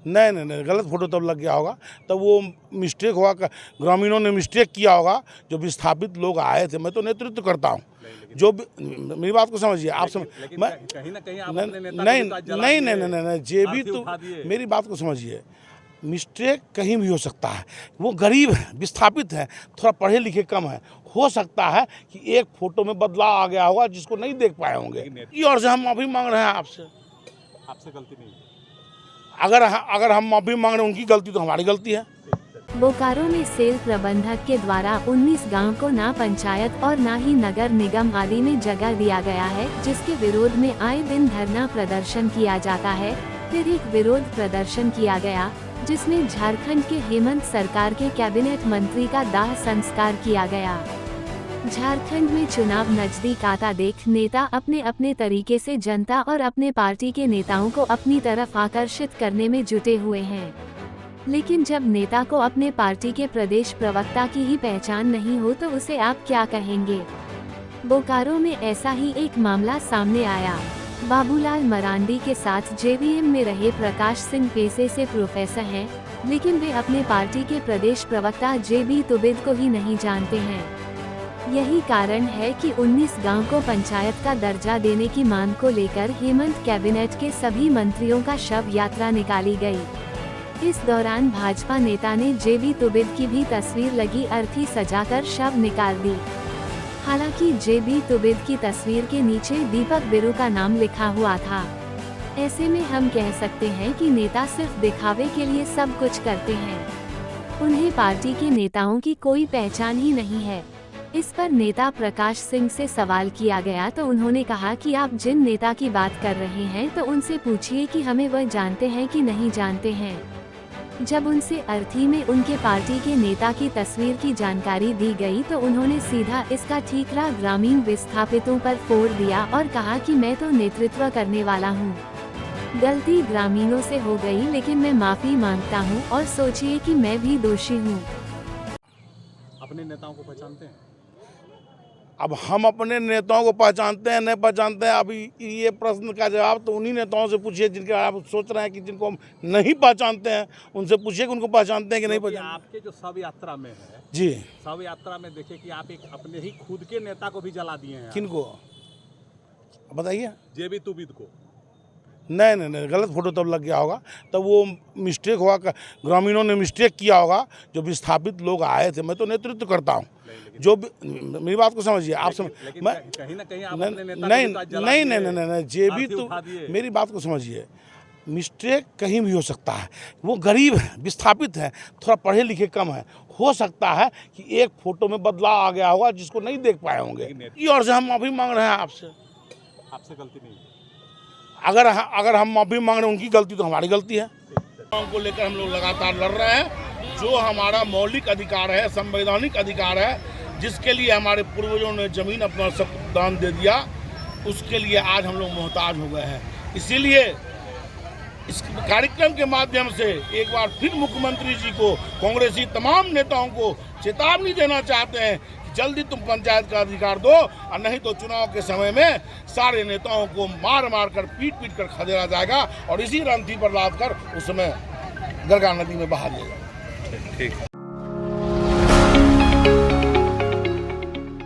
नहीं नहीं नहीं, गलत फोटो तब लग गया होगा, तब वो मिस्टेक हुआ, ग्रामीणों ने मिस्टेक किया होगा। जो विस्थापित लोग आए थे, मैं तो नेतृत्व करता हूँ, जो मेरी बात को समझिए आप। मैं कहीं ना कहीं आप नहीं अपने नेता नहीं को तो जला नहीं दिए, नहीं नहीं नहीं, जे भी आरती तो उठा दिए। मेरी बात को समझिए, मिस्टेक कहीं भी हो सकता है। वो गरीब है, विस्थापित है, थोड़ा पढ़े लिखे कम है, हो सकता है कि एक फोटो में बदलाव आ गया होगा जिसको नहीं देख पाए होंगे। की और से हम माफी मांग रहे हैं आपसे गलती नहीं। अगर हम माफी मांग रहे हैं, उनकी गलती तो हमारी गलती है। बोकारो में सेल प्रबंधक के द्वारा 19 गांव को ना पंचायत और ना ही नगर निगम आदि में जगह दिया गया है, जिसके विरोध में आए दिन धरना प्रदर्शन किया जाता है। फिर एक विरोध प्रदर्शन किया गया, जिसमें झारखंड के हेमंत सरकार के कैबिनेट मंत्री का दाह संस्कार किया गया। झारखंड में चुनाव नजदीक आता देख नेता अपने अपने तरीके से जनता और अपने पार्टी के नेताओं को अपनी तरफ आकर्षित करने में जुटे हुए हैं। लेकिन जब नेता को अपने पार्टी के प्रदेश प्रवक्ता की ही पहचान नहीं हो तो उसे आप क्या कहेंगे। बोकारो में ऐसा ही एक मामला सामने आया। बाबूलाल मरांडी के साथ जेवीएम में रहे प्रकाश सिंह पेशे से प्रोफेसर हैं, लेकिन वे अपने पार्टी के प्रदेश प्रवक्ता जेबी तुबिद को ही नहीं जानते हैं। यही कारण है कि 19 गांव को पंचायत का दर्जा देने की मांग को लेकर हेमंत कैबिनेट के सभी मंत्रियों का शव यात्रा निकाली गई। इस दौरान भाजपा नेता ने जेबी तुबिद की भी तस्वीर लगी अर्थी सजाकर शव निकाल दी। हालांकि जेबी तुबिद की तस्वीर के नीचे दीपक बिरु का नाम लिखा हुआ था। ऐसे में हम कह सकते हैं कि नेता सिर्फ दिखावे के लिए सब कुछ करते हैं। उन्हें पार्टी के नेताओं की कोई पहचान ही नहीं है। इस पर नेता प्रकाश सिंह से सवाल किया गया तो उन्होंने कहा कि आप जिन नेता की बात कर रहे हैं तो उनसे पूछिए कि हमें वह जानते हैं कि नहीं जानते हैं। जब उनसे अर्थी में उनके पार्टी के नेता की तस्वीर की जानकारी दी गई तो उन्होंने सीधा इसका ठीकरा ग्रामीण विस्थापितों पर फोड़ दिया और कहा कि मैं तो नेतृत्व करने वाला हूँ। गलती ग्रामीणों से हो गई, लेकिन मैं माफी मांगता हूँ और सोचिए कि मैं भी दोषी हूँ। अपने नेताओं को पहचानते हैं? अब हम अपने नेताओं को पहचानते हैं नहीं पहचानते हैं, अभी ये प्रश्न का जवाब तो उन्हीं नेताओं से पूछिए जिनके आप सोच रहे हैं कि जिनको हम नहीं पहचानते हैं, उनसे पूछिए कि उनको पहचानते हैं कि नहीं पहचानते। आपके जो शव यात्रा में है जी, शव यात्रा में देखिए कि आप एक अपने ही खुद के नेता को भी जला दिए हैं। किनको बताइए? जेबी तुबिद को। नहीं नहीं नहीं, गलत फोटो तब लग गया होगा, तब वो मिस्टेक हुआ, ग्रामीणों ने मिस्टेक किया होगा। जो विस्थापित लोग आए थे, मैं तो नेतृत्व करता हूँ, जो मेरी बात को समझिए आप। मैं कहीं ना कहीं आप अपने नेता नहीं को तो जला नहीं दिए, नहीं नहीं नहीं, जे भी आरती तो उठा दिए। मेरी बात को समझिए, मिस्टेक कहीं भी हो सकता है। वो गरीब है, विस्थापित है, थोड़ा पढ़े लिखे कम है, हो सकता है कि एक फोटो में बदलाव आ गया होगा जिसको नहीं देख पाए होंगे। की और से हम माफी मांग रहे हैं आपसे गलती नहीं। अगर हम माफी मांग रहे हैं, उनकी गलती तो हमारी गलती है। को लेकर हम लोग लगातार लड़ रहे हैं। जो हमारा मौलिक अधिकार है, संवैधानिक अधिकार है, जिसके लिए हमारे पूर्वजों ने जमीन अपना सब दान दे दिया, उसके लिए आज हम लोग मोहताज हो गए हैं। इसीलिए इस कार्यक्रम के माध्यम से एक बार फिर मुख्यमंत्री जी को, कांग्रेसी तमाम नेताओं को चेतावनी देना चाहते हैं कि जल्दी तुम पंचायत का अधिकार दो, और नहीं तो चुनाव के समय में सारे नेताओं को मार मार कर पीट कर खदेड़ा जाएगा और इसी रणथी पर लाद कर उस समय गरगा नदी में बहा दिया जाएगा। ठीक।